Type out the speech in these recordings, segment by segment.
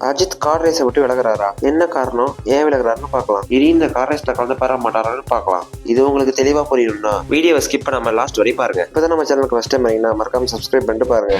Ajith car ரேஸை விட்டு விலகுறாரா? என்ன காரணம், ஏன் விலகுறாருன்னு பார்க்கலாம். இனி இந்த கார் ரேஸ்ல கலந்து பெற மாட்டாரான்னு பார்க்கலாம். இது உங்களுக்கு தெளிவா புரியணும்னா வீடியோவை ஸ்கிப் பண்ணாம லாஸ்ட் வரை பாருங்க. இப்பதான் நம்ம சேனலுக்கு ஃபர்ஸ்ட் டைம் வரீங்கன்னா மறக்காம சப்ஸ்கிரைப் பண்ணிட்டு பாருங்க.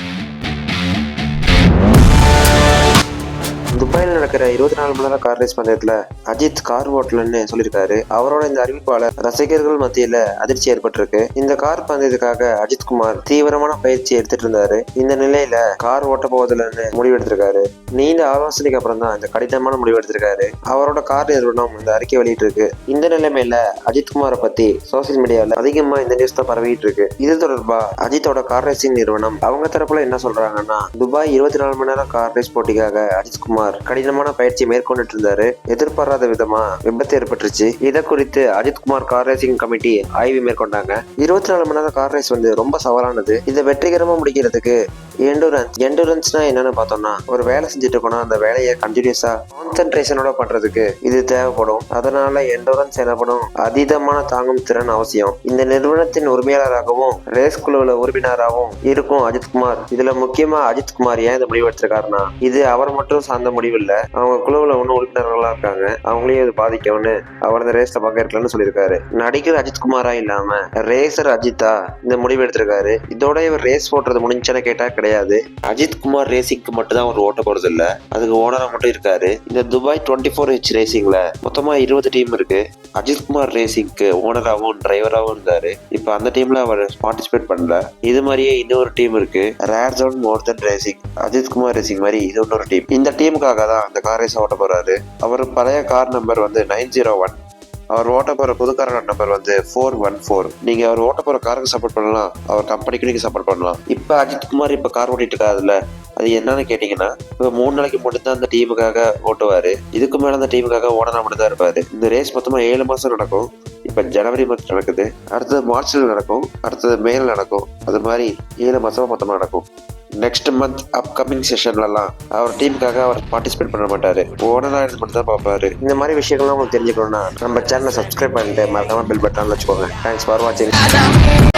துபாயில் நடக்கிற 24 மணி நேர கார் ரேஸ் பந்தயத்துல அஜித் கார் ஓட்டலன்னு சொல்லியிருக்காரு. அவரோட இந்த அறிவிப்பால ரசிகர்கள் மத்தியில அதிர்ச்சி ஏற்பட்டிருக்கு. இந்த கார் பந்தயத்துக்காக அஜித் குமார் தீவிரமான பயிற்சி எடுத்துட்டு இருந்தாரு. இந்த நிலையில கார் ஓட்ட போவதில்லைன்னு முடிவெடுத்திருக்காரு. நீண்ட ஆலோசனைக்கு அப்புறம் தான் இந்த கடினமான முடிவு எடுத்திருக்காரு. அவரோட கார் நிறுவனம் இந்த அறிக்கை வெளியிட்டு இருக்கு. இந்த நிலைமையில அஜித் குமாரை பத்தி சோசியல் மீடியால அதிகமா இந்த நியூஸ் தான் பரவிட்டு இருக்கு. இது தொடர்பா அஜித்தோட கார் ரேசிங் நிறுவனம் அவங்க தரப்புல என்ன சொல்றாங்கன்னா, துபாய் 24 மணி நேரம் கார் ரேஸ் போட்டிக்காக அஜித் குமார் கடினமான பயிற்சி மேற்கொண்டுட்டு இருந்தாரு. எதிர்பாராத விதமா விபத்து ஏற்பட்டுருச்சு. இதை குறித்து Ajith Kumar car racing committee ஆய்வு மேற்கொண்டாங்க. 24 மணி நேரம் கார் ரேஸ் ரொம்ப சவாலானது. இதை வெற்றிகரமா முடிக்கிறதுக்கு எண்டூரன்ஸ்னா என்னன்னு பார்த்தோம்னா, ஒரு வேலை செஞ்சுட்டு இருக்கோம்னா அந்த வேலையை கண்டினியூஸா கான்சென்ட்ரேஷனோட பண்றதுக்கு இது தேவைப்படும். அதனால எண்டூரன்ஸ் எனப்படும் அதீதமான தாங்கும் திறன் அவசியம். இந்த நிறுவனத்தின் உரிமையாளராகவும் ரேஸ் குழுவுல உறுப்பினராகவும் இருக்கும் அஜித் குமார். இதுல முக்கியமா அஜித் குமார் ஏன் இந்த முடிவு எடுத்திருக்காருன்னா, இது அவர் மட்டும் சார்ந்த முடிவு இல்ல, அவங்க குழுவுல ஒன்னும் உறுப்பினர்களா இருக்காங்க, அவங்களையும் இது பாதிக்கும்னு அவர் இந்த ரேஸ்ல பங்கேற்கலன்னு சொல்லியிருக்காரு. நடிகர் அஜித் குமாரா இல்லாம ரேசர் அஜித்தா இந்த முடிவு எடுத்திருக்காரு. இதோட இவர் ரேஸ் ஓட்டுறது முடிஞ்சுன்னு கேட்டா கிடையாது. அஜித் குமார் ரேசிங்க்கு மட்டும் தான் அவர் ஓட்ட போறது இல்ல, அதுக்கு ஓனரா மட்டும் இருக்காரு. இந்த துபாய் 24H ரேசிங்ல மொத்தமா 20 டீம் இருக்கு. அஜித் குமார் ரேசிங்க்கு ஓனராகவும் டிரைவராகவும் இருந்தாரு. இப்ப அந்த டீம்ல அவர் பார்ட்டிசிபேட் பண்ணல. இது மாதிரியே இன்னொரு டீம் இருக்கு, ரேர் ஜோன் மோர்தன் ரேசிங். அஜித் குமார் ரேசிங் மாதிரி இது இன்னொரு டீம். இந்த டீமுக்காக தான் அந்த கார் ரேஸ் ஓட்ட போறாரு. அவர் பழைய கார் நம்பர் 901. அவர் ஓட்ட போற புது காரோட நம்பர் 414. நீங்க அவர் ஓட்ட போற காருக்கு சப்போர்ட் பண்ணலாம், அவர் கம்பெனிக்கு நீங்க சப்போர்ட் பண்ணலாம். இப்ப அஜித் குமார் இப்ப கார் ஓட்டிட்டு இருக்காதுல்ல, அது என்னன்னு கேட்டீங்கன்னா, இப்ப 3 நாளைக்கு மட்டும் தான் அந்த டீமுக்காக ஓட்டுவாரு. இதுக்கு மேல அந்த டீமுக்காக ஓடனா மட்டும் தான் இருப்பாரு. இந்த ரேஸ் மொத்தமா 7 மாசம் நடக்கும். இப்ப ஜனவரி மாதம் நடக்குது, அடுத்தது மார்ச்ல நடக்கும், அடுத்தது மேல நடக்கும். அது மாதிரி 7 மாசமா மொத்தமா நடக்கும். நெக்ஸ்ட் மந்த் அப்கமிங் செஷன்லாம் அவர் டீமுக்காக அவர் பார்ட்டிசிபேட் பண்ண மாட்டாரு, ஓனரா இருந்து மட்டும் தான் பார்ப்பாரு. இந்த மாதிரி விஷயங்கள்லாம் உங்களுக்கு தெரிஞ்சுக்கணும்னா நம்ம சேனலை சப்ஸ்கிரைப் பண்ணிட்டு மறக்காம பெல் பட்டன் வச்சுக்கோங்க. தேங்க்ஸ் ஃபார் வாட்சிங்.